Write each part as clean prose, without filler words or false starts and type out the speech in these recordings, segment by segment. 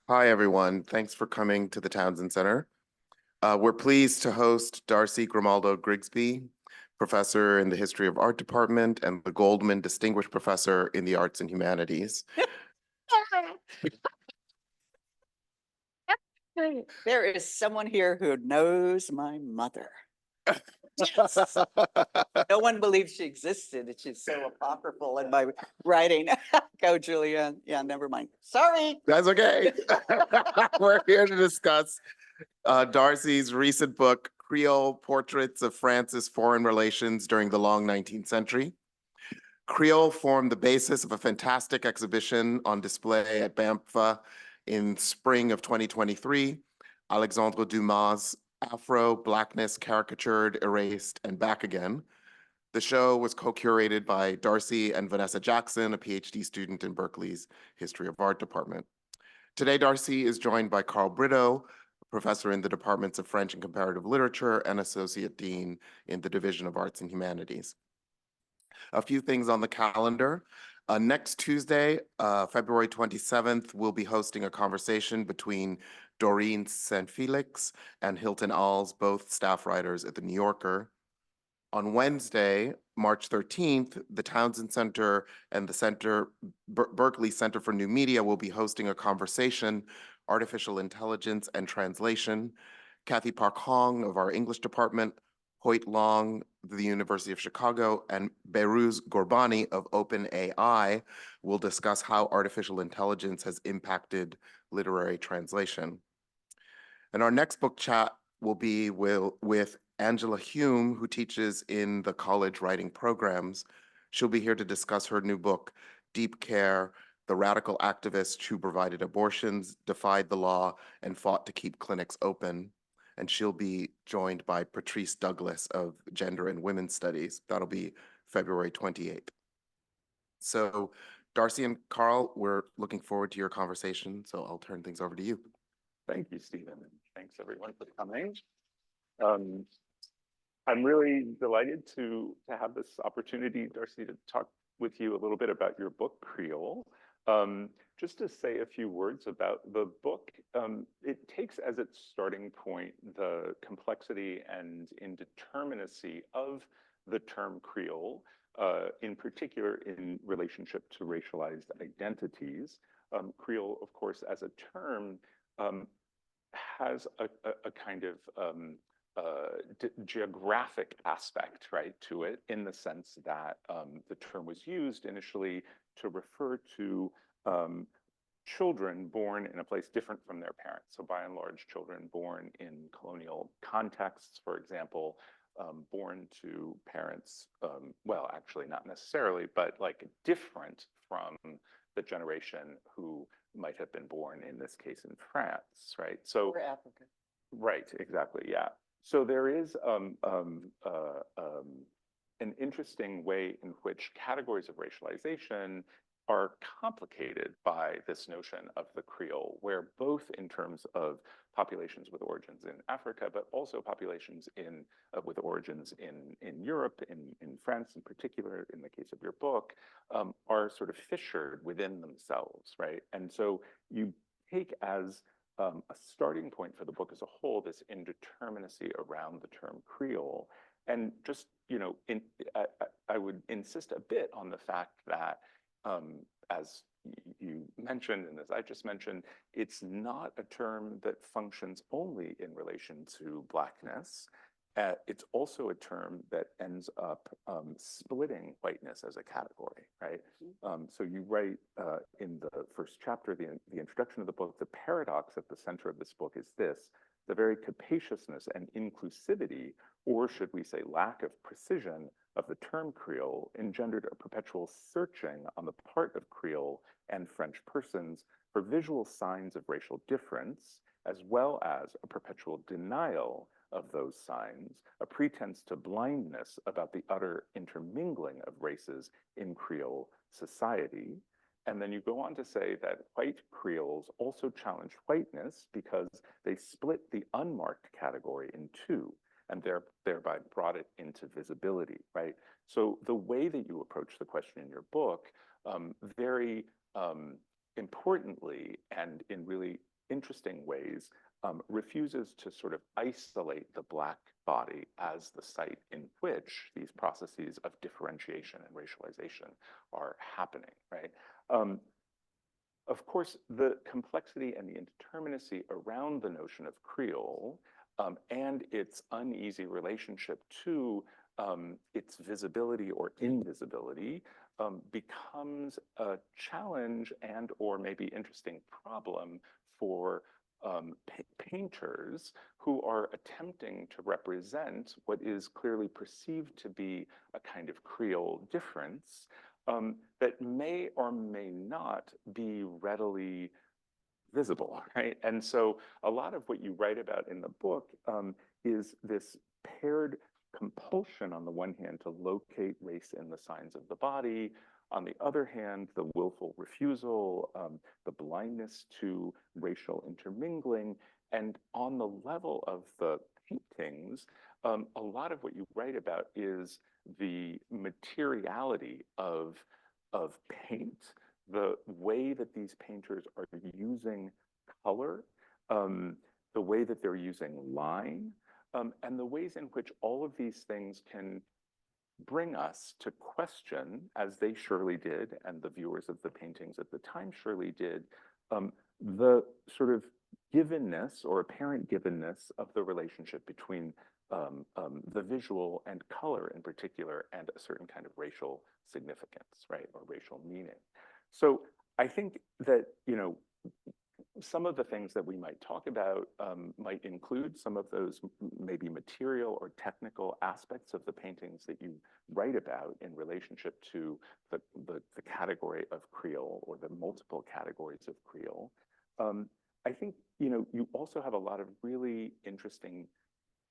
Hi, everyone. Thanks for coming to the Townsend Center. We're pleased to host Darcy Grimaldo Grigsby, professor in the History of Art Department and the Goldman Distinguished Professor in the Arts and Humanities. There is someone here who knows my mother. No one believes she existed. She's so apocryphal in my writing. Go, Julia. Yeah, never mind. Sorry. That's okay. We're here to discuss Darcy's recent book, Creole Portraits of France's Foreign Relations During the Long 19th Century. Creole formed the basis of a fantastic exhibition on display at BAMFA in spring of 2023, Alexandre Dumas' Afro, Blackness, Caricatured, Erased, and Back Again. The show was co-curated by Darcy and Vanessa Jackson, a PhD student in Berkeley's History of Art Department. Today, Darcy is joined by Carl Brito, professor in the Departments of French and Comparative Literature and Associate Dean in the Division of Arts and Humanities. A few things on the calendar. Next Tuesday, February 27th, we'll be hosting a conversation between Doreen St. Felix and Hilton Alls, both staff writers at The New Yorker. On Wednesday, March 13th, the Townsend Center and the Berkeley Center for New Media will be hosting a conversation, Artificial Intelligence and Translation. Kathy Park Hong of our English department, Hoyt Long, the University of Chicago, and Behrooz Gorbani of OpenAI will discuss how artificial intelligence has impacted literary translation. And our next book chat will be with Angela Hume, who teaches in the college writing programs. She'll be here to discuss her new book, Deep Care, the radical activist who provided abortions, defied the law, and fought to keep clinics open. And she'll be joined by Patrice Douglas of Gender and Women's Studies. That'll be February 28th. So Darcy and Carl, we're looking forward to your conversation, so I'll turn things over to you. Thank you, Stephen, and thanks everyone for coming. I'm really delighted to have this opportunity, Darcy, to talk with you a little bit about your book, Creole. Just to say a few words about the book, it takes as its starting point the complexity and indeterminacy of the term Creole, in particular in relationship to racialized identities. Creole, of course, as a term, has a kind of geographic aspect, right, to it, in the sense that the term was used initially to refer to children born in a place different from their parents. So by and large, children born in colonial contexts, for example, born to parents, well, actually not necessarily, but like different from the generation who might have been born, in this case, in France, right? So, Or Africa. Right, exactly, yeah. So there is an interesting way in which categories of racialization are complicated by this notion of the Creole, where both in terms of populations with origins in Africa, but also populations with origins in Europe, in France in particular, in the case of your book, are sort of fissured within themselves, right? And so you take as a starting point for the book as a whole this indeterminacy around the term Creole. And just, you know, I would insist a bit on the fact that, as you mentioned, and as I just mentioned, it's not a term that functions only in relation to Blackness. It's also a term that ends up splitting whiteness as a category, right? So you write in the first chapter, the introduction of the book, the paradox at the center of this book is this: the very capaciousness and inclusivity, or should we say lack of precision, of the term Creole engendered a perpetual searching on the part of Creole and French persons for visual signs of racial difference, as well as a perpetual denial of those signs, a pretense to blindness about the utter intermingling of races in Creole society. And then you go on to say that white Creoles also challenge whiteness because they split the unmarked category in two, and thereby brought it into visibility, right? So the way that you approach the question in your book, very importantly, and in really interesting ways, refuses to sort of isolate the Black body as the site in which these processes of differentiation and racialization are happening, right? Of course, the complexity and the indeterminacy around the notion of Creole and its uneasy relationship to its visibility or invisibility becomes a challenge and or maybe interesting problem for painters who are attempting to represent what is clearly perceived to be a kind of Creole difference that may or may not be readily visible, right? And so a lot of what you write about in the book is this paired compulsion on the one hand to locate race in the signs of the body, on the other hand, the willful refusal, the blindness to racial intermingling, and on the level of the paintings, a lot of what you write about is the materiality of paint, the way that these painters are using color, the way that they're using line, and the ways in which all of these things can bring us to question, as they surely did, and the viewers of the paintings at the time surely did, the sort of givenness or apparent givenness of the relationship between the visual and color in particular, and a certain kind of racial significance, right, or racial meaning. So I think that, you know, some of the things that we might talk about might include some of those maybe material or technical aspects of the paintings that you write about in relationship to the category of Creole or the multiple categories of Creole. I think, you know, you also have a lot of really interesting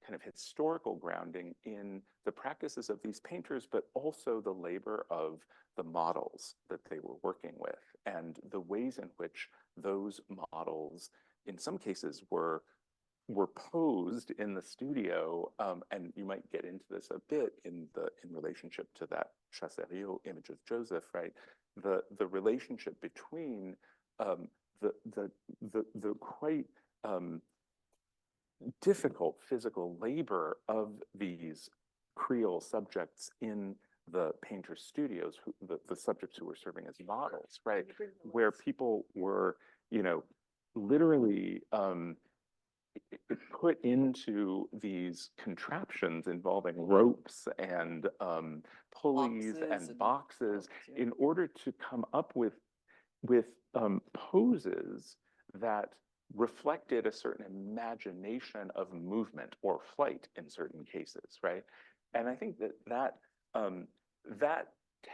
kind of historical grounding in the practices of these painters, but also the labor of the models that they were working with and the ways in which those models, in some cases, were posed in the studio, and you might get into this a bit in relationship to that Chassériau image of Joseph, right? The relationship between the quite difficult physical labor of these Creole subjects in the painter's studios, the subjects who were serving as models, right? Where people were, you know, literally put into these contraptions involving ropes and pulleys and boxes in order to come up with poses that reflected a certain imagination of movement or flight in certain cases, right? And I think that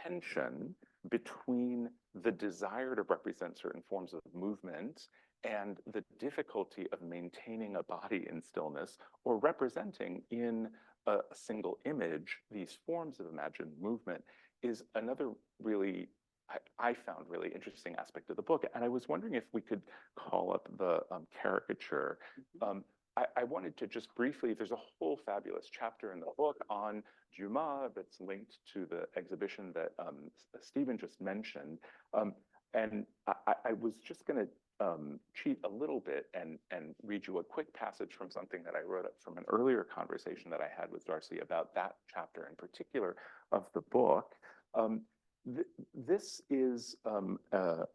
tension between the desire to represent certain forms of movement and the difficulty of maintaining a body in stillness or representing in a single image these forms of imagined movement is another really, I found really interesting aspect of the book. And I was wondering if we could call up the caricature. I wanted to just briefly, there's a whole fabulous chapter in the book on Dumas that's linked to the exhibition that Stephen just mentioned. And I was just going to cheat a little bit and read you a quick passage from something that I wrote up from an earlier conversation that I had with Darcy about that chapter in particular of the book. This is a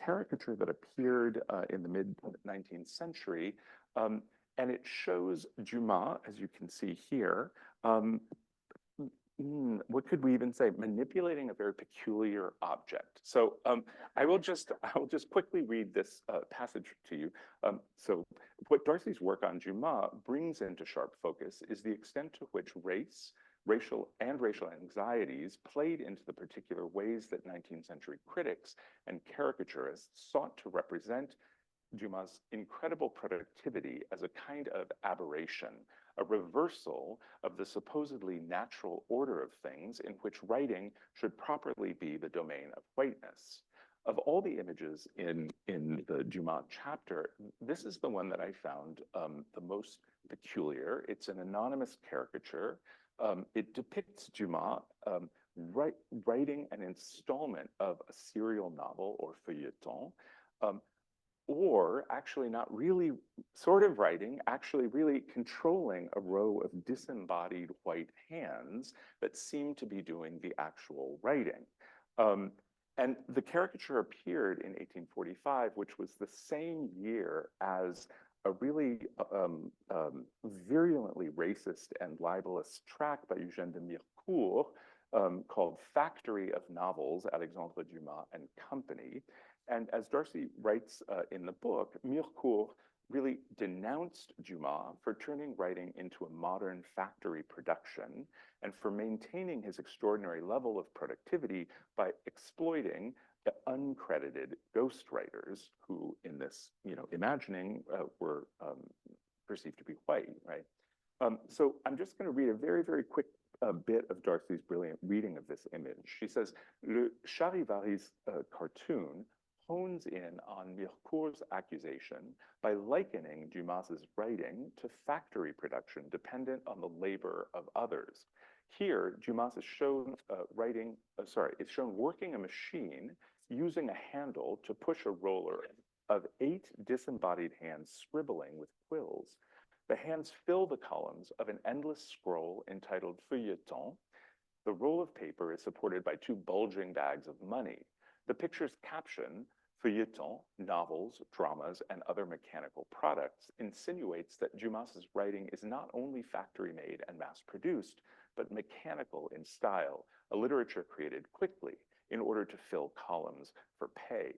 caricature that appeared in the mid-19th century, and it shows Dumas, as you can see here, what could we even say? Manipulating a very peculiar object. So I will just quickly read this passage to you. So what Darcy's work on Dumas brings into sharp focus is the extent to which racial anxieties played into the particular ways that 19th century critics and caricaturists sought to represent Dumas' incredible productivity as a kind of aberration, a reversal of the supposedly natural order of things in which writing should properly be the domain of whiteness. Of all the images in the Dumas chapter, this is the one that I found the most peculiar. It's an anonymous caricature. It depicts Dumas writing an installment of a serial novel or feuilleton, or actually not really sort of writing, actually really controlling a row of disembodied white hands that seem to be doing the actual writing. And the caricature appeared in 1845, which was the same year as a really virulently racist and libelous tract by Eugène de Mirecourt called Factory of Novels, Alexandre Dumas and Company. And as Darcy writes in the book, Mirecourt really denounced Dumas for turning writing into a modern factory production and for maintaining his extraordinary level of productivity by exploiting the uncredited ghostwriters who in this, imagining were perceived to be white, right? So I'm just going to read a very, very quick bit of Darcy's brilliant reading of this image. She says, Le Charivaris cartoon hones in on Mirecourt's accusation by likening Dumas's writing to factory production dependent on the labor of others. Here, Dumas is shown is shown working a machine using a handle to push a roller of 8 disembodied hands scribbling with quills. The hands fill the columns of an endless scroll entitled Feuilleton. The roll of paper is supported by 2 bulging bags of money. The picture's caption, Feuilleton, novels, dramas, and other mechanical products, insinuates that Dumas's writing is not only factory-made and mass-produced, but mechanical in style, a literature created quickly in order to fill columns for pay.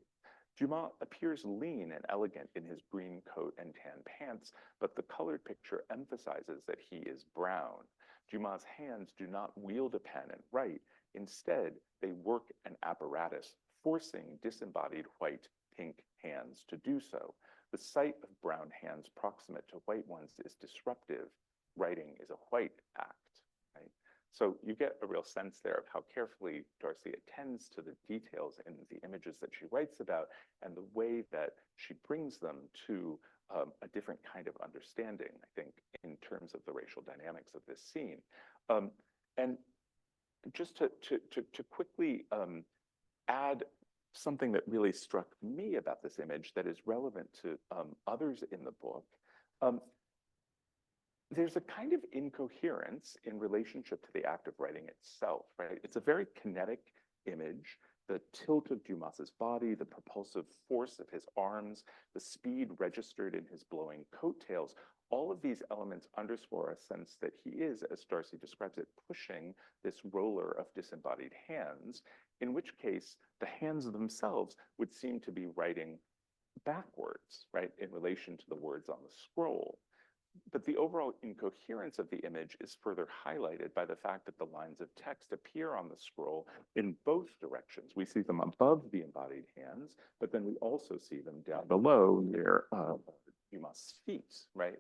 Dumas appears lean and elegant in his green coat and tan pants, but the colored picture emphasizes that he is brown. Dumas' hands do not wield a pen and write. Instead, they work an apparatus, forcing disembodied white, pink hands to do so. The sight of brown hands proximate to white ones is disruptive. Writing is a white act, right? So you get a real sense there of how carefully Darcy attends to the details in the images that she writes about and the way that she brings them to a different kind of understanding, I think, in terms of the racial dynamics of this scene. And just to quickly add something that really struck me about this image that is relevant to others in the book, there's a kind of incoherence in relationship to the act of writing itself, right? It's a very kinetic image. The tilt of Dumas's body, the propulsive force of his arms, the speed registered in his blowing coattails, all of these elements underscore a sense that he is, as Darcy describes it, pushing this roller of disembodied hands, in which case the hands themselves would seem to be writing backwards, right, in relation to the words on the scroll. But the overall incoherence of the image is further highlighted by the fact that the lines of text appear on the scroll in both directions. We see them above the embodied hands, but then we also see them down below near Dumas' feet, right?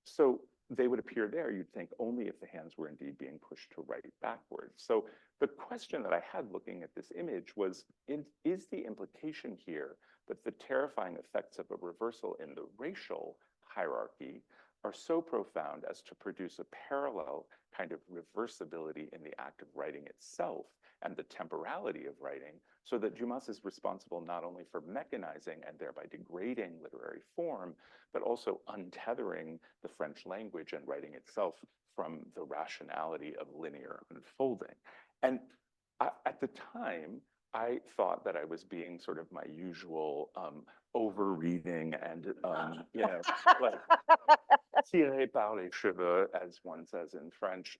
So they would appear there, you'd think, only if the hands were indeed being pushed to write backwards. So the question that I had looking at this image was, is the implication here that the terrifying effects of a reversal in the racial hierarchy are so profound as to produce a parallel kind of reversibility in the act of writing itself and the temporality of writing, so that Dumas is responsible not only for mechanizing and thereby degrading literary form, but also untethering the French language and writing itself from the rationality of linear unfolding. And at the time, I thought that I was being sort of my usual over-reading and, like tiré par les cheveux, as one says in French,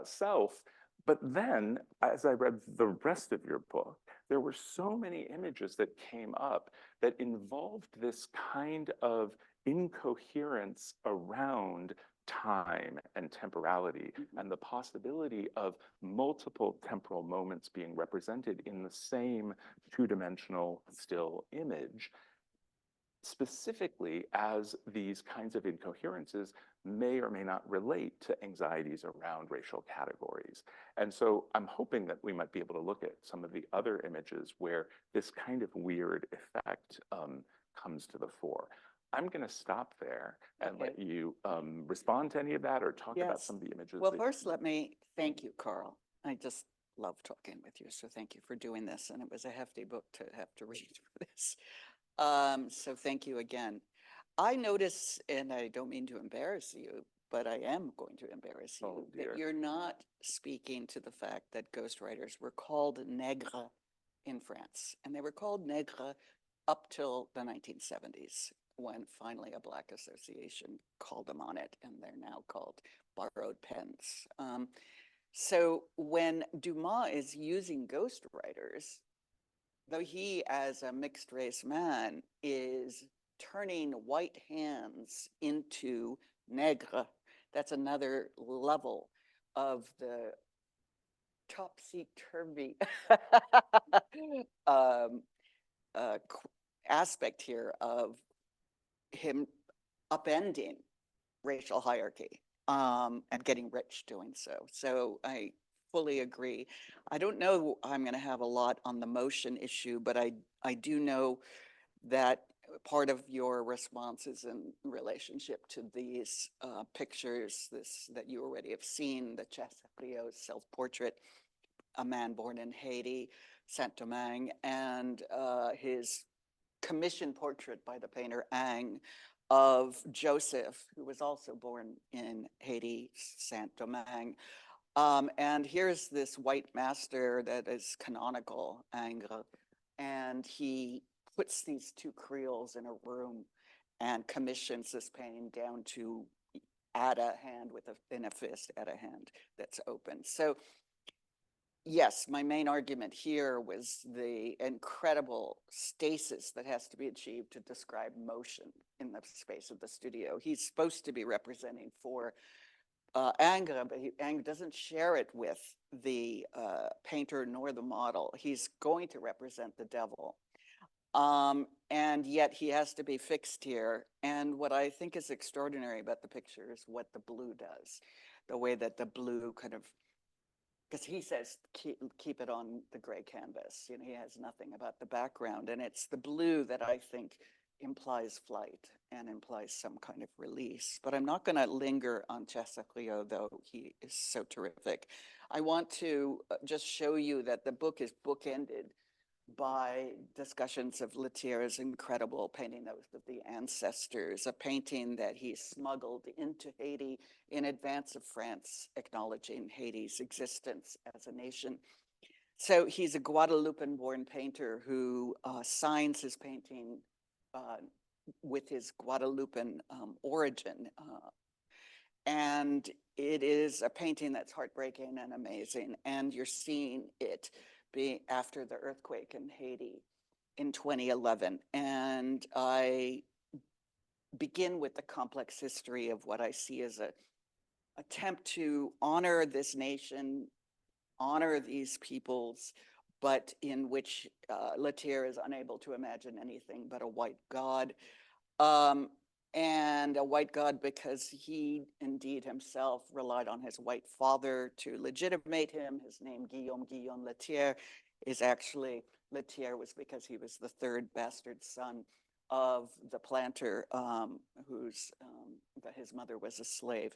self. But then, as I read the rest of your book, there were so many images that came up that involved this kind of incoherence around time and temporality and the possibility of multiple temporal moments being represented in the same two-dimensional still image, specifically as these kinds of incoherences may or may not relate to anxieties around racial categories. And so I'm hoping that we might be able to look at some of the other images where this kind of weird effect comes to the fore. I'm going to stop there and let you respond to any of that or talk about some of the images. Well, first, let me thank you, Carl. I just love talking with you, so thank you for doing this. And it was a hefty book to have to read for this. So thank you again. I notice, and I don't mean to embarrass you, but I am going to embarrass you, Oh, dear. that you're not speaking to the fact that ghostwriters were called nègres in France. And they were called nègres up till the 1970s, when finally a Black association called them on it, and they're now called borrowed pens. So when Dumas is using ghostwriters, though he, as a mixed race man, is turning white hands into nègre, that's another level of the topsy-turvy um, aspect here of him upending racial hierarchy and getting rich doing so. So I fully agree. I don't know I'm going to have a lot on the motion issue, but I do know that part of your response is in relationship to these pictures that you already have seen, the Chassériau self-portrait, a man born in Haiti, Saint-Domingue, and his commissioned portrait by the painter Ang of Joseph, who was also born in Haiti, Saint-Domingue. And here's this white master that is canonical, Ingres, and he puts these two Creoles in a room and commissions this painting down to Adah hand with a in a fist, Adah hand that's open. So yes, my main argument here was the incredible stasis that has to be achieved to describe motion in the space of the studio. He's supposed to be representing for Ingres, but Ingres doesn't share it with the painter nor the model. He's going to represent the devil. And yet he has to be fixed here. And what I think is extraordinary about the picture is what the blue does. The way that the blue kind of, because he says keep it on the gray canvas. You know, he has nothing about the background, and it's the blue that I think implies flight and implies some kind of release. But I'm not going to linger on Chassériau, though he is so terrific. I want to just show you that the book is bookended by discussions of Lethière's incredible painting of the ancestors, a painting that he smuggled into Haiti in advance of France acknowledging Haiti's existence as a nation. So he's a Guadeloupean-born painter who signs his painting with his Guadeloupean origin. And it is a painting that's heartbreaking and amazing. And you're seeing it being after the earthquake in Haiti in 2011. And I begin with the complex history of what I see as an attempt to honor this nation, honor these peoples, but in which Lethière is unable to imagine anything but a white God. And a white God because he indeed himself relied on his white father to legitimate him. His name, Guillaume Guillon-Lethière, is actually, Lethière was because he was the third bastard son of the planter his mother was a slave.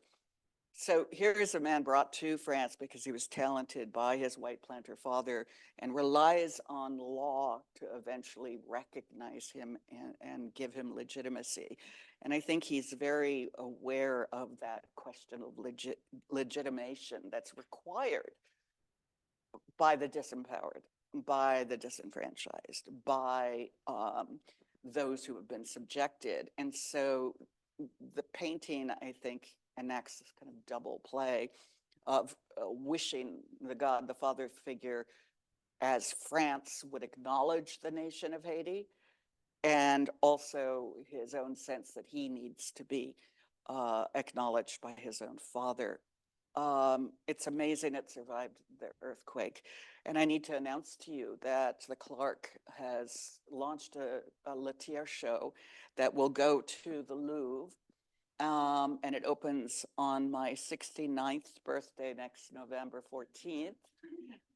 So here is a man brought to France because he was talented by his white planter father and relies on law to eventually recognize him and give him legitimacy. And I think he's very aware of that question of legitimation that's required by the disempowered, by the disenfranchised, by those who have been subjected. And so the painting, I think, enacts this kind of double play of wishing the God, the father figure, as France would acknowledge the nation of Haiti, and also his own sense that he needs to be acknowledged by his own father. It's amazing it survived the earthquake. And I need to announce to you that the Clark has launched a Lethière show that will go to the Louvre. And it opens on my 69th birthday next November 14th.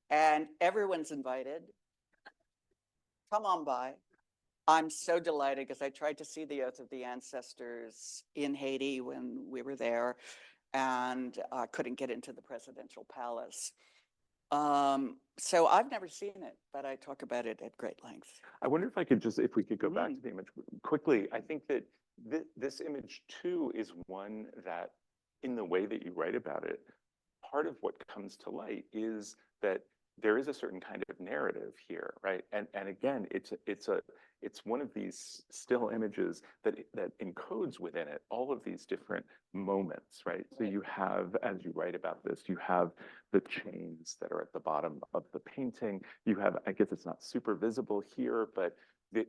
And everyone's invited. Come on by. I'm so delighted because I tried to see the Oath of the Ancestors in Haiti when we were there and couldn't get into the presidential palace. So I've never seen it, but I talk about it at great length. I wonder if I could just, if we could go back Mm. to the image quickly. I think that this image too is one that, in the way that you write about it, part of what comes to light is that there is a certain kind of narrative here, right? And again, it's one of these still images that encodes within it all of these different moments, right? So Right. you have, as you write about this, you have the chains that are at the bottom of the painting. You have, I guess it's not super visible here, but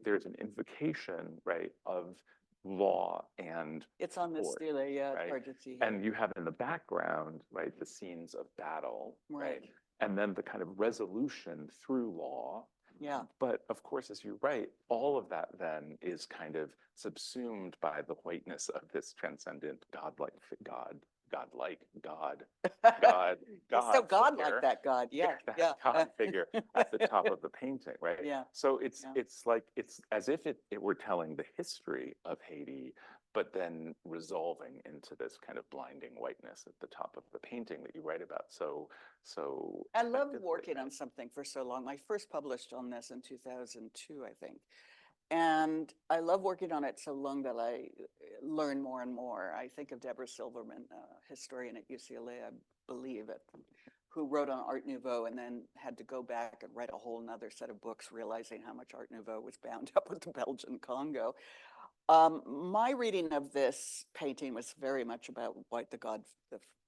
there's an invocation, right, of law and It's on the force, stele, yeah, it's right? hard to see here. And you have in the background, right, the scenes of battle, right? Right. And then the kind of resolution through law. Yeah, But of course, as you write, all of that then is kind of subsumed by the whiteness of this transcendent godlike God, God, He's so godlike, figure. that God, yeah, That yeah. God figure at the top of the painting, right? Yeah. So it's Yeah. like it's as if it were telling the history of Haiti, but then resolving into this kind of blinding whiteness at the top of the painting that you write about. So I love effectively, working on right? something for so long. I first published on this in 2002, I think. And I love working on it so long that I learn more and more. I think of Deborah Silverman, a historian at UCLA, I believe, who wrote on Art Nouveau and then had to go back and write a whole nother set of books, realizing how much Art Nouveau was bound up with the Belgian Congo. My reading of this painting was very much about White the God,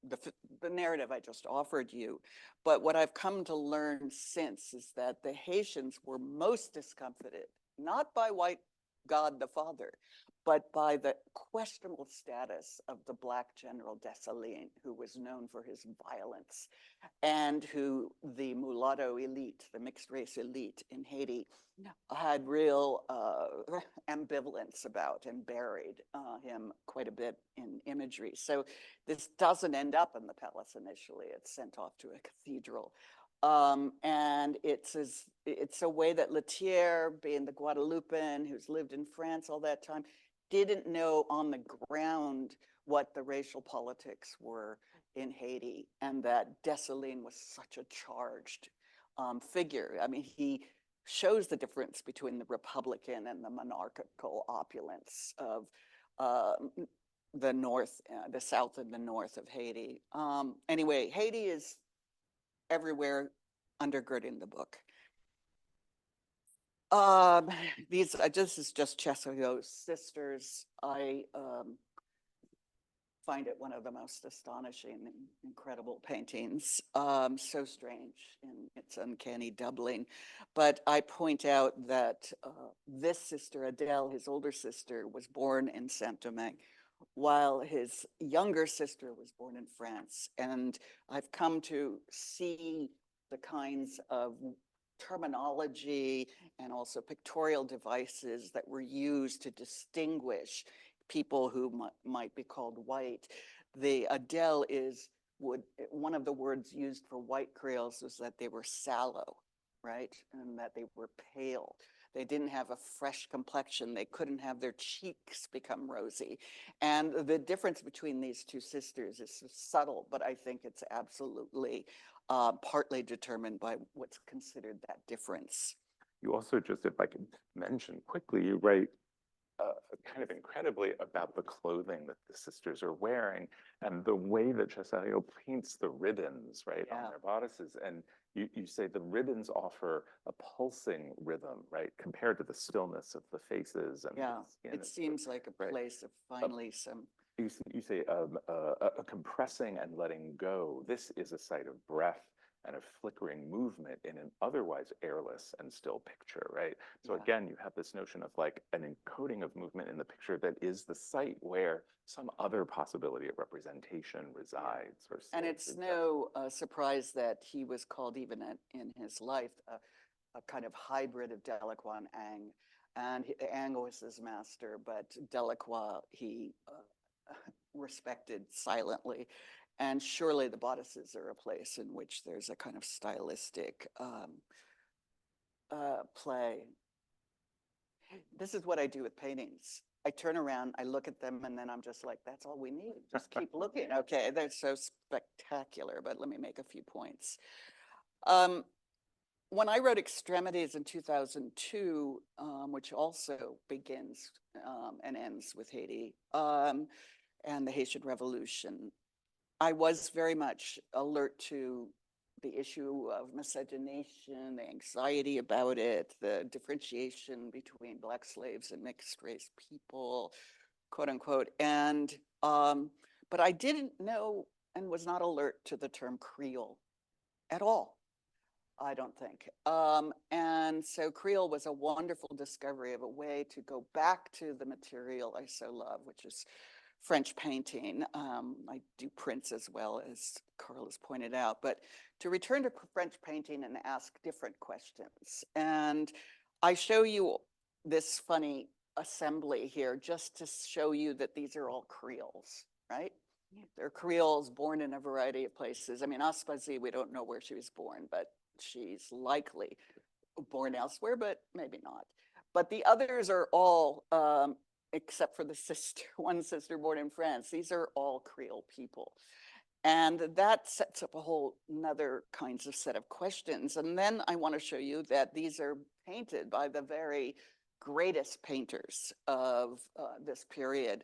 the narrative I just offered you. But what I've come to learn since is that the Haitians were most discomfited, not by White God the Father, but by the questionable status of the Black General Dessalines, who was known for his violence, and who the mulatto elite, the mixed race elite in Haiti, had real ambivalence about and buried him quite a bit in imagery. So this doesn't end up in the palace initially. It's sent off to a cathedral. And it's a way that Lethière, being the Guadeloupean who's lived in France all that time, didn't know on the ground what the racial politics were in Haiti, and that Dessalines was such a charged figure. I mean, he shows the difference between the Republican and the monarchical opulence of the north, the south and the north of Haiti. Anyway, Haiti is everywhere undergirding the book. This is just Chassériau's sisters. I find it one of the most astonishing and incredible paintings. So strange in its uncanny doubling. But I point out that this sister, Adele, his older sister, was born in Saint-Domingue, while his younger sister was born in France. And I've come to see the kinds of terminology and also pictorial devices that were used to distinguish people who might be called white. The Adele one of the words used for white Creoles was that they were sallow, right? And that they were pale. They didn't have a fresh complexion. They couldn't have their cheeks become rosy. And the difference between these two sisters is subtle, but I think it's absolutely partly determined by what's considered that difference. You also, just if I can mention quickly, you write kind of incredibly about the clothing that the sisters are wearing and the way that Chassériau paints the ribbons, right, on their bodices. And you say the ribbons offer a pulsing rhythm, right, compared to the stillness of the faces. And it seems like a place of finally some. You say a compressing and letting go. This is a site of breath and a flickering movement in an otherwise airless and still picture, right? So again, you have this notion of like an encoding of movement in the picture that is the site where some other possibility of representation resides. Or and it's no surprise that he was called, even in his life, a kind of hybrid of Delacroix and Ingres. And Ingres was his master, but Delacroix he respected silently. And surely the bodices are a place in which there's a kind of stylistic play. This is what I do with paintings. I turn around, I look at them, and then I'm just like, that's all we need. Just keep looking. Okay, they're so spectacular, but let me make a few points. Um, when I wrote Extremities in 2002, which also begins and ends with Haiti and the Haitian Revolution, I was very much alert to the issue of miscegenation, the anxiety about it, the differentiation between Black slaves and mixed race people, quote unquote. And, but I didn't know and was not alert to the term Creole at all, I don't think. And so Creole was a wonderful discovery of a way to go back to the material I so love, which is French painting. I do prints as well, as Carl has pointed out, but to return to French painting and ask different questions. And I show you this funny assembly here just to show you that these are all Creoles, right? They're Creoles born in a variety of places. I mean, Aspazi, we don't know where she was born, but she's likely born elsewhere, but maybe not. But the others are all, except for the sister, one sister born in France, these are all Creole people. And that sets up a whole another kinds of set of questions. And then I want to show you that these are painted by the very greatest painters of this period,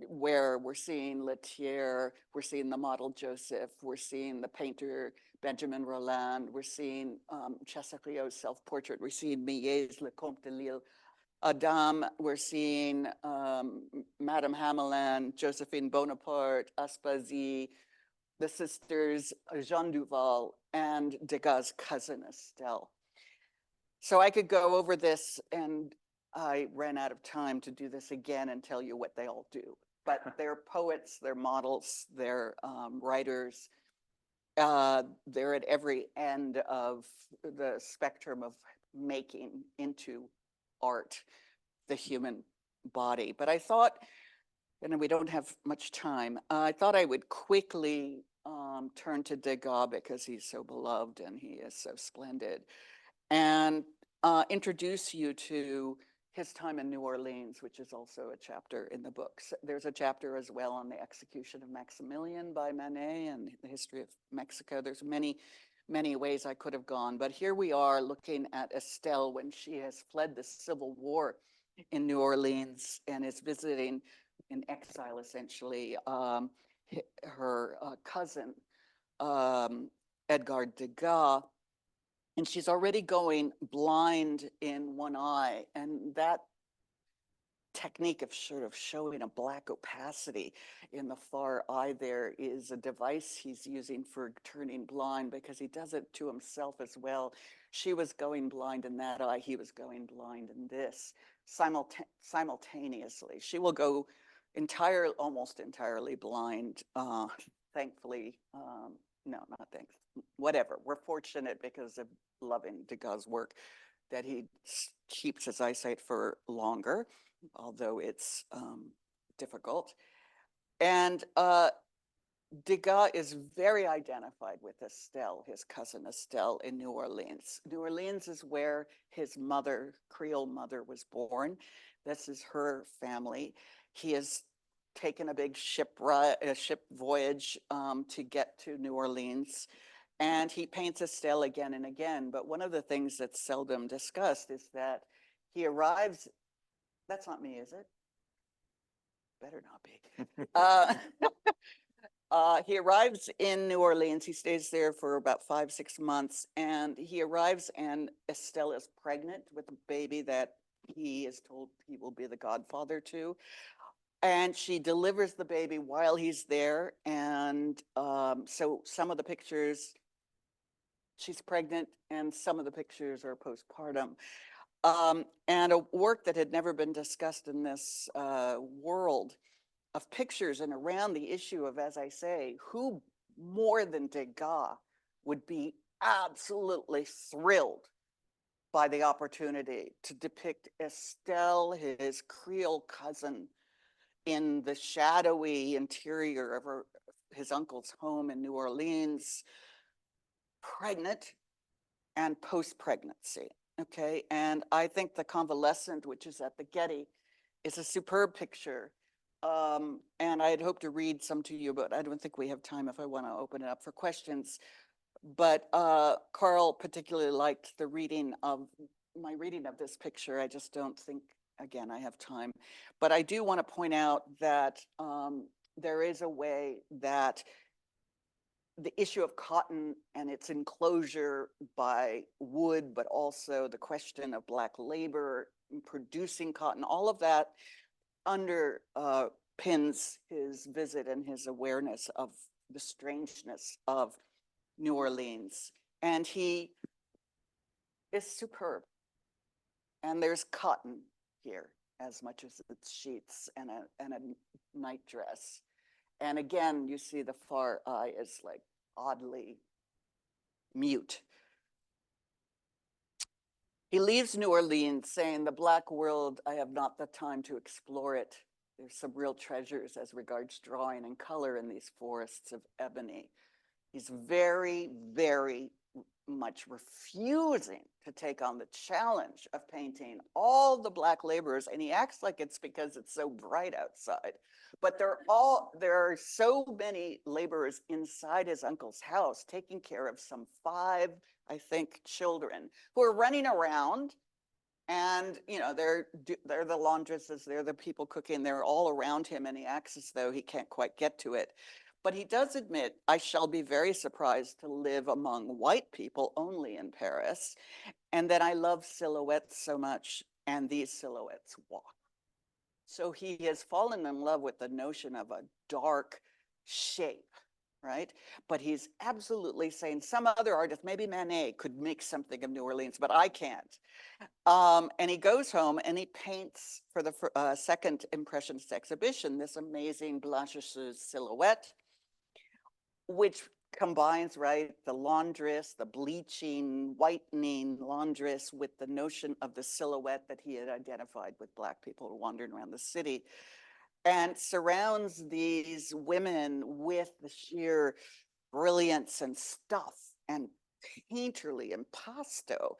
where we're seeing Lethière, we're seeing the model Joseph, we're seeing the painter Benjamin Roland, we're seeing Chassériau's self-portrait, we're seeing Millet's Le Comte de Lille, Adam, we're seeing Madame Hamelin, Josephine Bonaparte, Aspazi, the sisters Jeanne Duval, and Degas' cousin Estelle. So I could go over this, and I ran out of time to do this again and tell you what they all do. But they're poets, they're models, they're writers. They're at every end of the spectrum of making into art the human body. But I thought, and we don't have much time, I thought I would quickly turn to Degas because he's so beloved and he is so splendid, and introduce you to his time in New Orleans, which is also a chapter in the books. There's a chapter as well on the execution of Maximilian by Manet and the history of Mexico. There's many ways I could have gone, but here we are looking at Estelle when she has fled the Civil War in New Orleans and is visiting in exile, essentially, her cousin, Edgar Degas, and she's already going blind in one eye. And that technique of sort of showing a black opacity in the far eye there is a device he's using for turning blind, because he does it to himself as well. She was going blind in that eye, he was going blind in this, simultaneously. She will go almost entirely blind, thankfully. No, not thanks. Whatever. We're fortunate because of loving Degas' work that he keeps his eyesight for longer, although it's difficult. And Degas is very identified with Estelle, his cousin Estelle, in New Orleans. New Orleans is where his mother, Creole mother, was born. This is her family. He has taken a big ship voyage to get to New Orleans, and he paints Estelle again and again. But one of the things that's seldom discussed is that he arrives. That's not me, is it? Better not be. He arrives in New Orleans. He stays there for about 5-6 months, and he arrives, and Estelle is pregnant with a baby that he is told he will be the godfather to. And she delivers the baby while he's there. And so some of the pictures, she's pregnant, and some of the pictures are postpartum. And a work that had never been discussed in this world of pictures and around the issue of, as I say, who more than Degas would be absolutely thrilled by the opportunity to depict Estelle, his Creole cousin, in the shadowy interior of his uncle's home in New Orleans, pregnant and post-pregnancy, okay? And I think The Convalescent, which is at the Getty, is a superb picture. And I had hoped to read some to you, but I don't think we have time if I want to open it up for questions. But Carl particularly liked the my reading of this picture. I just don't think, again, I have time. But I do want to point out that there is a way that the issue of cotton and its enclosure by wood, but also the question of Black labor in producing cotton, all of that underpins his visit and his awareness of the strangeness of New Orleans. And he is superb. And there's cotton here as much as it's sheets and a night dress. And again, you see the far eye is like oddly mute. He leaves New Orleans saying, the Black world, I have not the time to explore it. There's some real treasures as regards drawing and color in these forests of ebony. He's very, very much refusing to take on the challenge of painting all the Black laborers, and he acts like it's because it's so bright outside. But there are so many laborers inside his uncle's house taking care of some 5, I think, children who are running around, and they're the laundresses, they're the people cooking, they're all around him, and he acts as though he can't quite get to it. But he does admit, I shall be very surprised to live among white people only in Paris, and that I love silhouettes so much, and these silhouettes walk. So he has fallen in love with the notion of a dark shape, right? But he's absolutely saying some other artist, maybe Manet, could make something of New Orleans, but I can't. And he goes home and he paints for the second Impressionist exhibition this amazing Blanchisseuse silhouette, which combines, right, the laundress, the bleaching, whitening laundress with the notion of the silhouette that he had identified with Black people wandering around the city, and surrounds these women with the sheer brilliance and stuff and painterly impasto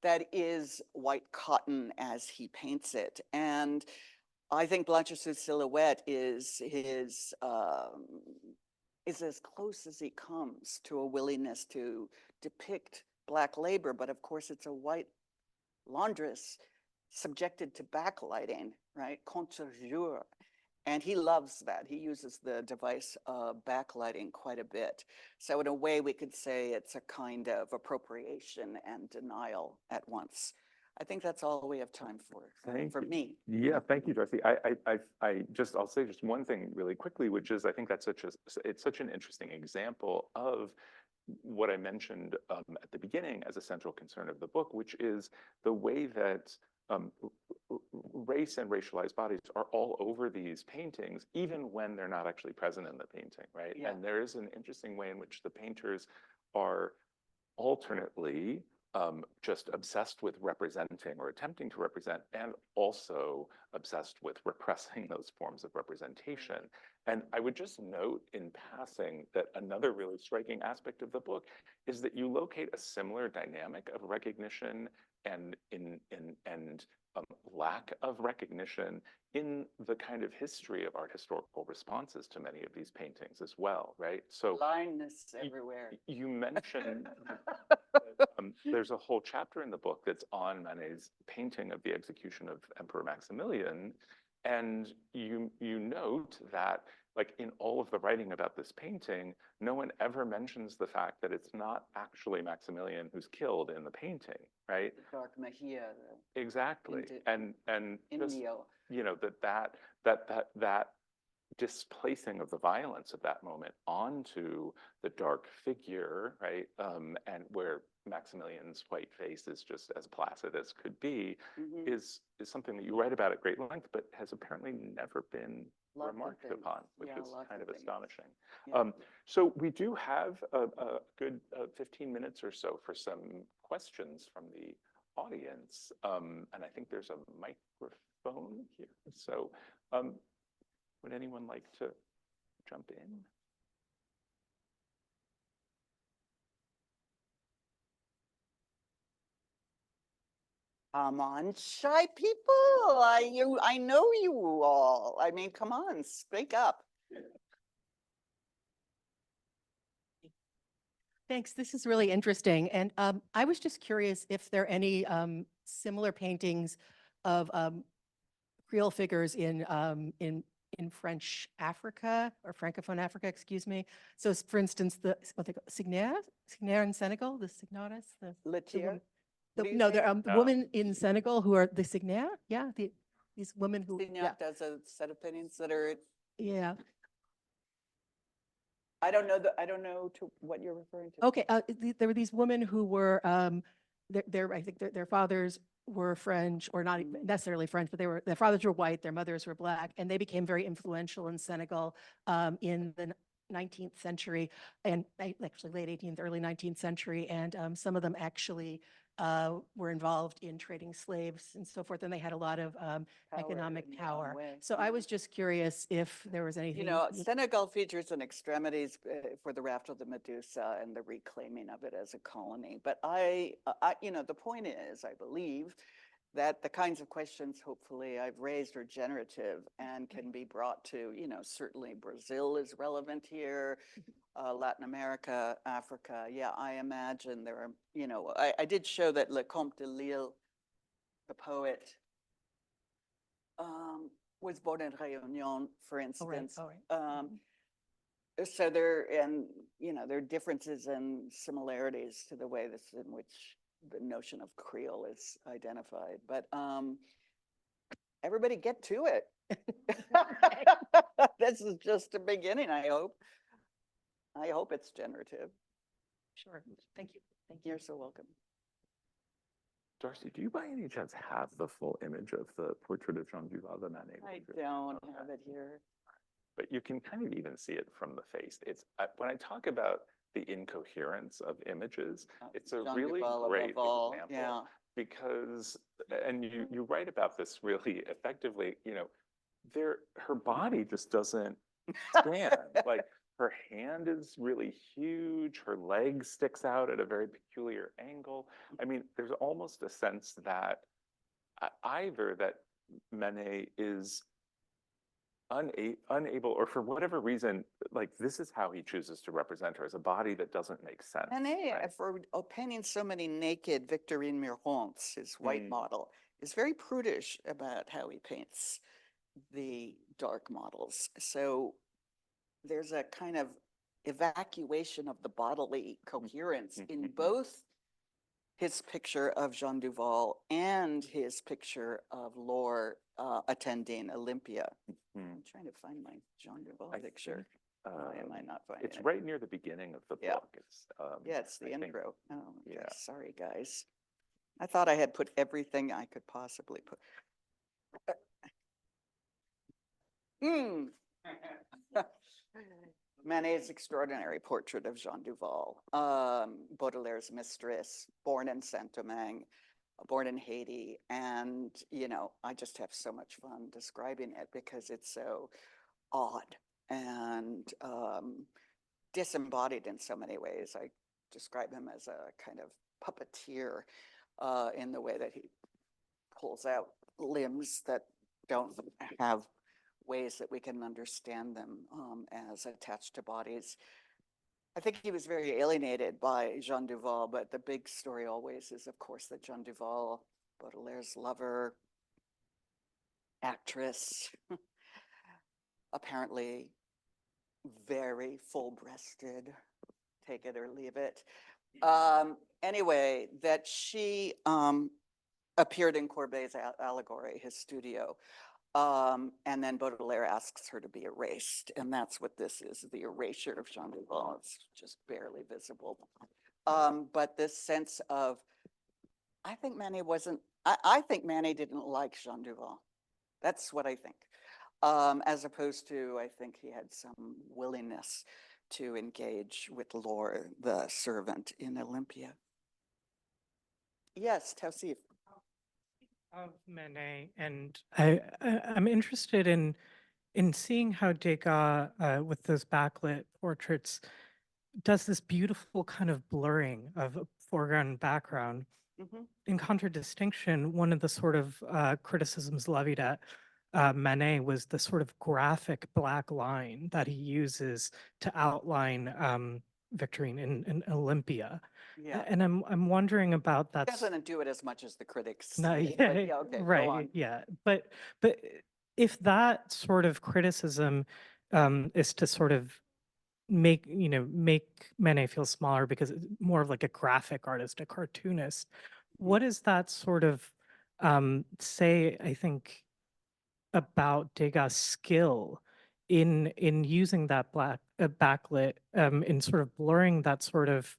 that is white cotton as he paints it. And I think Blanchisseuse silhouette is as close as he comes to a willingness to depict Black labor, but of course it's a white laundress subjected to backlighting, right? Contre-jour. And he loves that. He uses the device of backlighting quite a bit. So in a way, we could say it's a kind of appropriation and denial at once. I think that's all we have time for me. Yeah, thank you, Darcy. I'll say just one thing really quickly, which is I think that's it's such an interesting example of what I mentioned at the beginning as a central concern of the book, which is the way that race and racialized bodies are all over these paintings, even when they're not actually present in the painting, right? Yeah. And there is an interesting way in which the painters are alternately just obsessed with representing or attempting to represent, and also obsessed with repressing those forms of representation. And I would just note in passing that another really striking aspect of the book is that you locate a similar dynamic of recognition and lack of recognition in the kind of history of art historical responses to many of these paintings as well, right? So blindness everywhere. You mentioned there's a whole chapter in the book that's on Manet's painting of the execution of Emperor Maximilian, and you note that, like, in all of the writing about this painting, no one ever mentions the fact that it's not actually Maximilian who's killed in the painting, right? The dark Mahia. Exactly. And just, Indio. that displacing of the violence of that moment onto the dark figure, right? And where Maximilian's white face is just as placid as could be, is something that you write about at great length, but has apparently never been remarked upon, which is kind of astonishing. Yeah. So we do have a good 15 minutes or so for some questions from the audience. And I think there's a microphone here. So would anyone like to jump in? Come on, shy people. I know you all. I mean, come on, speak up. Thanks. This is really interesting. And I was just curious if there are any similar paintings of Creole figures in French Africa or Francophone Africa, excuse me. So for instance, the what they call Signaire in Senegal, the Signares, the Lethière? woman- What do you no, say? there are No. women in Senegal who are the Signaire. Yeah, these women who, yeah, Signac does a set of paintings that are, yeah. I don't know to what you're referring to. Okay, there were these women who were, I think their fathers were French, or not even necessarily French, but their fathers were white, their mothers were black, and they became very influential in Senegal in the 19th century, and actually late 18th, early 19th century, and some of them actually were involved in trading slaves and so forth, and they had a lot of economic in their own power. way, So I yeah. was just curious if there was anything. You know, Senegal features an extremities for the raft of the Medusa and the reclaiming of it as a colony. But the point is, I believe that the kinds of questions hopefully I've raised are generative and can be brought to, certainly Brazil is relevant here, Latin America, Africa. Yeah, I imagine there are, I did show that Le Comte de Lille, the poet, was born in Réunion, for instance. Oh, right. So there are differences and similarities to the way in which the notion of Creole is identified. But everybody get to it. This is just a beginning, I hope. I hope it's generative. Sure. Thank you. Thank you. You're so welcome. Darcy, do you by any chance have the full image of the portrait of Jeanne Duval, the Manet? I portrait? don't Okay. have it here. But you can kind of even see it from the face. It's when I talk about the incoherence of images, it's a Jeanne really Duval great above all, example. yeah. Because, and you write about this really effectively, her body just doesn't stand. Like her hand is really huge, her leg sticks out at a very peculiar angle. I mean, there's almost a sense that either that Manet is unable, or for whatever reason, like this is how he chooses to represent her, as a body that doesn't make sense. Manet, right? for painting so many naked Victorine Mirons, his white model, is very prudish about how he paints the dark models. So there's a kind of evacuation of the bodily coherence in both his picture of Jeanne Duval and his picture of Laure attending Olympia. I'm trying to find my Jeanne Duval picture. Why am I not finding it? It's right near the beginning of the book. It's yeah, it's the I think- intro. Oh, okay. yeah. Sorry, guys. I thought I had put everything I could possibly put. Manet's extraordinary portrait of Jeanne Duval, Baudelaire's mistress, born in Saint-Domingue, born in Haiti. And, I just have so much fun describing it because it's so odd and disembodied in so many ways. I describe him as a kind of puppeteer in the way that he pulls out limbs that don't have ways that we can understand them as attached to bodies. I think he was very alienated by Jeanne Duval, but the big story always is, of course, that Jeanne Duval, Baudelaire's lover, actress, apparently very full-breasted, take it or leave it. Anyway, that she appeared in Courbet's allegory, his studio. And then Baudelaire asks her to be erased. And that's what this is, the erasure of Jeanne Duval. It's just barely visible. But this sense of, I think Manet I think Manet didn't like Jeanne Duval. That's what I think. As opposed to, I think he had some willingness to engage with Laure, the servant in Olympia. Yes, Towsif. Of Manet, and I'm interested in seeing how Degas, with those backlit portraits, does this beautiful kind of blurring of a foreground and background. In contradistinction, one of the sort of criticisms levied at Manet was the sort of graphic black line that he uses to outline Victorine in Olympia. Yeah. And I'm wondering about that. Doesn't do it as much as the critics. No, say, yeah, but yeah, okay, go right, on. yeah. But if that sort of criticism is to sort of make Manet feel smaller because it's more of like a graphic artist, a cartoonist, what does that sort of say, I think, about Degas' skill in using that backlit in sort of blurring that sort of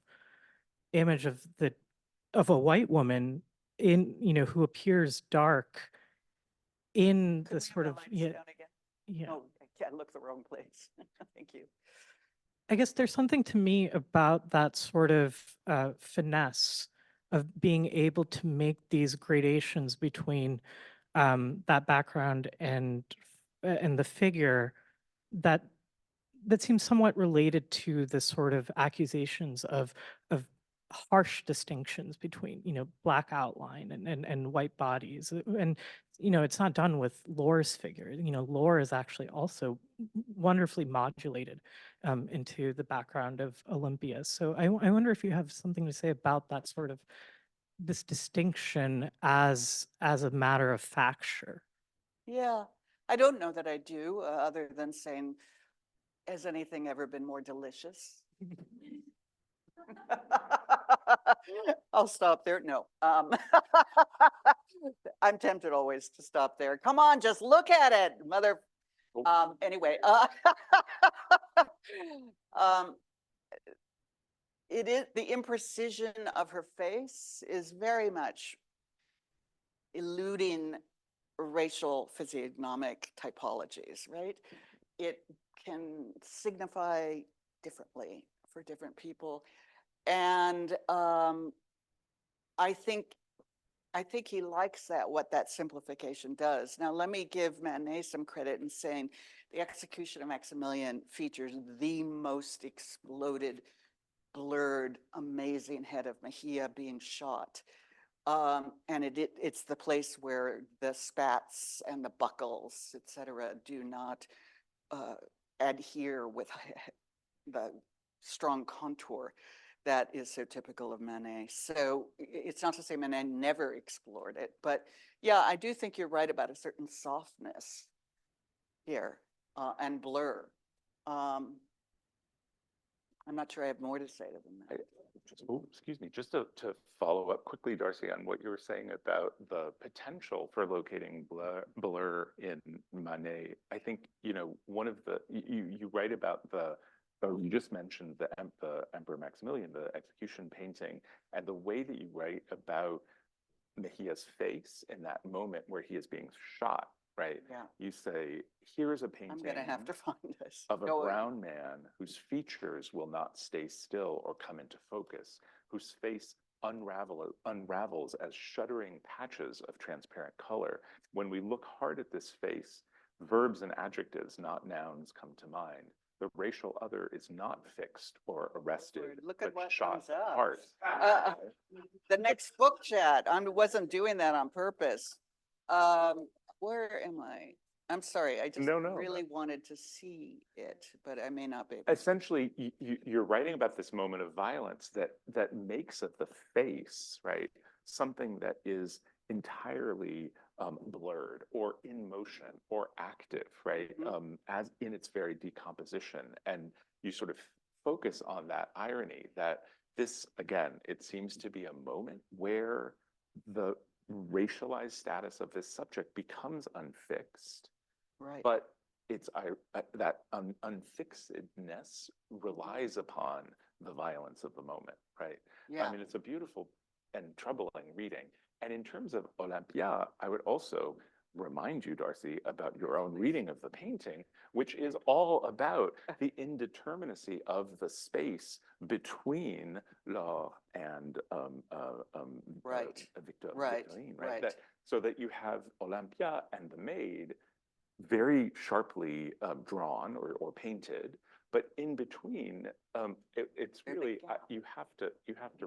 image of a white woman in who appears dark in Could the we have sort the of lights yeah down again? yeah. Oh, I can't look the wrong place. Thank you. I guess there's something to me about that sort of finesse of being able to make these gradations between that background and the figure that seems somewhat related to the sort of accusations of harsh distinctions between black outline and white bodies. And it's not done with Laure's figure. Laure is actually also wonderfully modulated into the background of Olympia. So I wonder if you have something to say about that sort of this distinction as a matter of facture. Yeah, I don't know that I do, other than saying, has anything ever been more delicious? I'll stop there. No. I'm tempted always to stop there. Come on, just look at it, mother. Anyway, it is the imprecision of her face is very much eluding racial physiognomic typologies, right? It can signify differently for different people. And I think he likes what that simplification does. Now, let me give Manet some credit in saying the execution of Maximilian features the most exploded, blurred, amazing head of Mejia being shot. And it's the place where the spats and the buckles, etc., do not adhere with the strong contour that is so typical of Manet. So it's not to say Manet never explored it, but yeah, I do think you're right about a certain softness here and blur. I'm not sure I have more to say than that. Excuse me, just to follow up quickly, Darcy, on what you were saying about the potential for locating blur in Manet. I think, one of the, you write about you just mentioned the Emperor Maximilian, the execution painting, and the way that you write about Mejia's face in that moment where he is being shot, right? Yeah. You say, here's a painting. I'm gonna have to find this. Of a brown man whose features will not stay still or come into focus, whose face unravels as shuddering patches of transparent color. When we look hard at this face, verbs and adjectives, not nouns, come to mind. The racial other is not fixed or arrested, Look at but what shot comes up. apart. The next book chat. I wasn't doing that on purpose. Where am I? I'm sorry. I just really wanted to see it, but I may not be able to. Essentially, you're writing about this moment of violence that makes of the face, right, something that is entirely blurred or in motion or active, right, as in its very decomposition. And you sort of focus on that irony that this, again, it seems to be a moment where the racialized status of this subject becomes unfixed. Right. But it's that unfixedness relies upon the violence of the moment, right? Yeah. I mean, it's a beautiful and troubling reading. And in terms of Olympia, I would also remind you, Darcy, about your own reading of the painting, which is all about the indeterminacy of the space between Laure and Victorine, right? So that you have Olympia and the maid very sharply drawn or painted, but in between, it's really you have to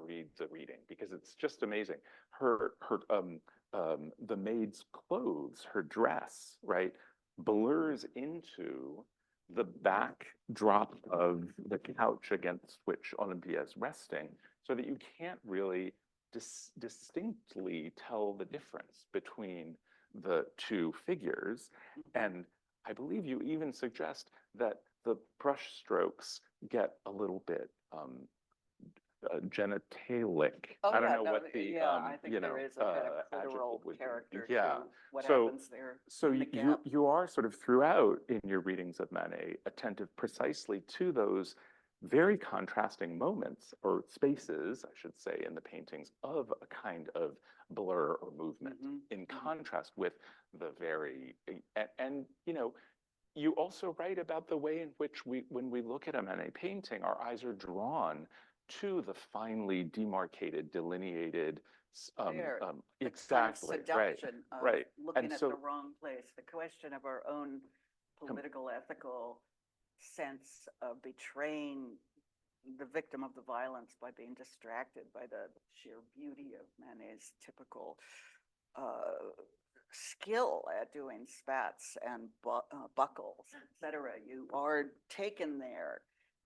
read the reading because it's just amazing. The maid's clothes, her dress, right, blurs into the backdrop of the couch against which Olympia is resting, so that you can't really distinctly tell the difference between the two figures. And I believe you even suggest that the brush strokes get a little bit genitalic. Oh, I don't yeah, know no, what the, yeah, I think you there know, is a kind of adjective clitoral would be. character Yeah. to what So- happens there. So in the you gap. you are sort of throughout in your readings of Manet attentive precisely to those very contrasting moments or spaces, I should say, in the paintings of a kind of blur or movement in contrast with the very, and you know, you also write about the way in which when we look at a Manet painting, our eyes are drawn to the finely demarcated, delineated, There, the kind of exactly, right, seduction of right. looking And at so- the wrong place, the question of our own political, ethical sense of betraying the victim of the violence by being distracted by the sheer beauty of Manet's typical skill at doing spats and buckles, etc. You are taken there,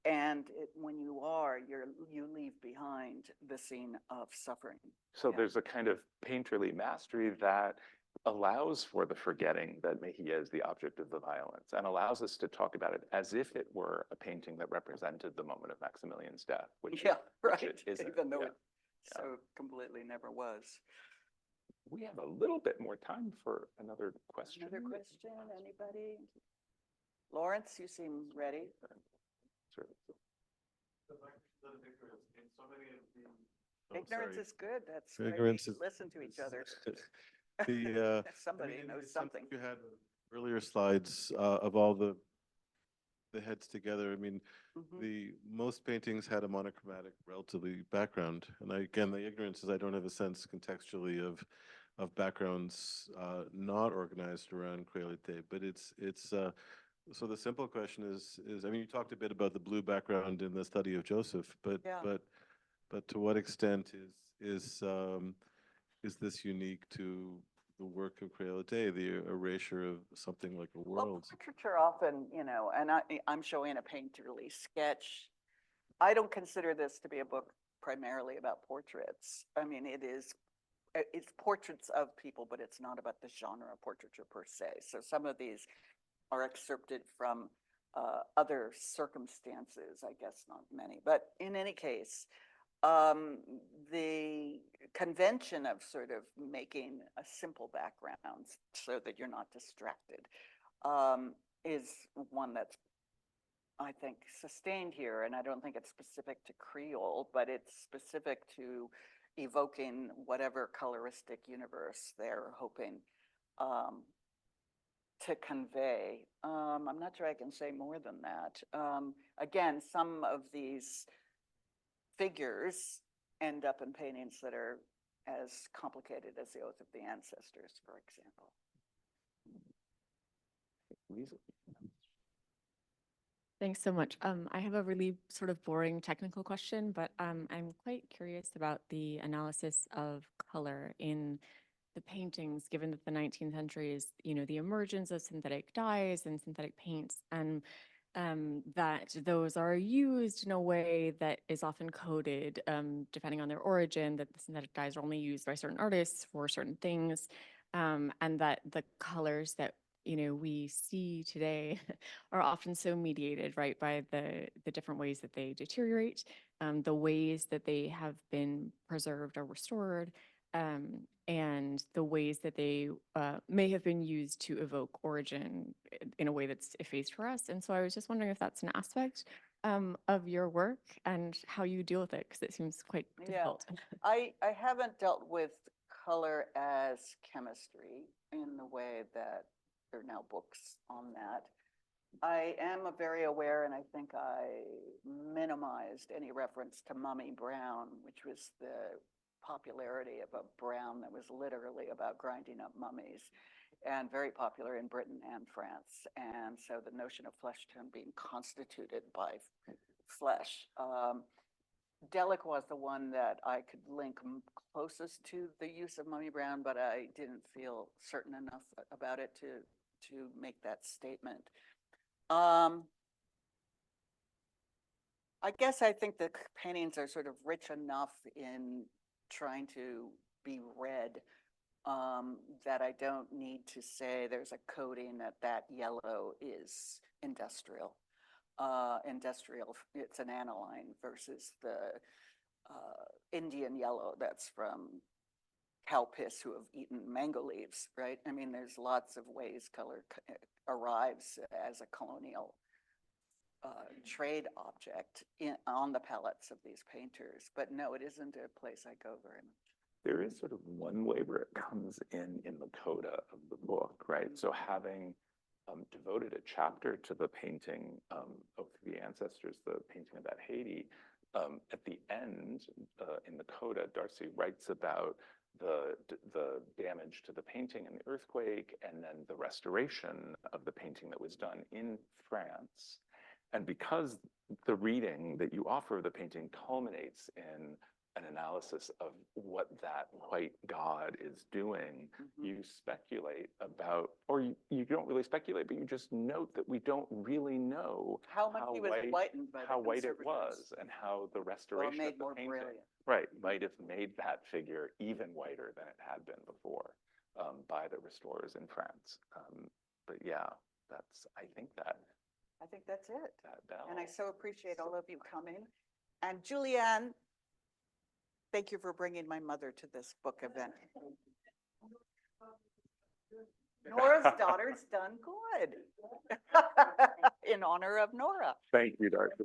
and when you are, you leave behind the scene of suffering. So Yeah. there's a kind of painterly mastery that allows for the forgetting that Mejia is the object of the violence and allows us to talk about it as if it were a painting that represented the moment of Maximilian's death, which Yeah, which right. it isn't. Even though Yeah. it so completely never was. We have a little bit more time for another question. Another question, anybody? Lawrence, you seem ready. Sure. Ignorance is good. That's why Ignorance we is- listen to each other. The, Somebody I mean, knows it's something something. You had earlier slides of all the heads together. I mean, Mhm. most paintings had a monochromatic, relatively background. And again, the ignorance is I don't have a sense contextually of backgrounds not organized around Creolite, but it's so the simple question is I mean, you talked a bit about the blue background in the study of Joseph, but Yeah. but to what extent is this unique to the work of Creolite, the erasure of something like a Well, world? portraiture often, and I'm showing a painterly sketch. I don't consider this to be a book primarily about portraits. I mean, it's portraits of people, but it's not about the genre of portraiture per se. So some of these are excerpted from other circumstances, I guess not many, but in any case, the convention of sort of making a simple background so that you're not distracted is one that's, I think, sustained here. And I don't think it's specific to Creole, but it's specific to evoking whatever coloristic universe they're hoping to convey. I'm not sure I can say more than that. Again, some of these figures end up in paintings that are as complicated as the Oath of the Ancestors, for example. Lisa? Thanks so much. I have a really sort of boring technical question, but I'm quite curious about the analysis of color in the paintings, given that the 19th century is, the emergence of synthetic dyes and synthetic paints, and that those are used in a way that is often coded, depending on their origin, that the synthetic dyes are only used by certain artists for certain things, and that the colors that we see today are often so mediated, right, by the different ways that they deteriorate, the ways that they have been preserved or restored, and the ways that they may have been used to evoke origin in a way that's effaced for us. And so I was just wondering if that's an aspect of your work and how you deal with it, because it seems quite difficult. I haven't dealt with color as chemistry in the way that there are now books on that. I am very aware, and I think I minimized any reference to Mummy Brown, which was the popularity of a brown that was literally about grinding up mummies, and very popular in Britain and France. And so the notion of flesh tone being constituted by flesh. Delacroix was the one that I could link closest to the use of Mummy Brown, but I didn't feel certain enough about it to make that statement. I guess I think the paintings are sort of rich enough in trying to be read that I don't need to say there's a coding that yellow is industrial. Industrial, it's an aniline versus the Indian yellow that's from cow piss who have eaten mango leaves, right? I mean, there's lots of ways color arrives as a colonial trade object on the palettes of these painters. But no, it isn't a place I go very much. There is sort of one way where it comes in the coda of the book, right? So having devoted a chapter to the painting of the ancestors, the painting of that Haiti, at the end, in the coda, Darcy writes about the damage to the painting in the earthquake, and then the restoration of the painting that was done in France. And because the reading that you offer of the painting culminates in an analysis of what that white god is doing, you speculate about, or you don't really speculate, but you just note that we don't really know how much he was whitened by how the white it was, conservators. and how the restoration made of the more painting, brilliant. right, might have made that figure even whiter than it had been before by the restorers in France. But yeah, I think that's it. that And I so appreciate all of you coming. And Julianne, thank you for bringing my mother to this book event. Nora's daughter's done good in honor of Nora. Thank you, Darcy.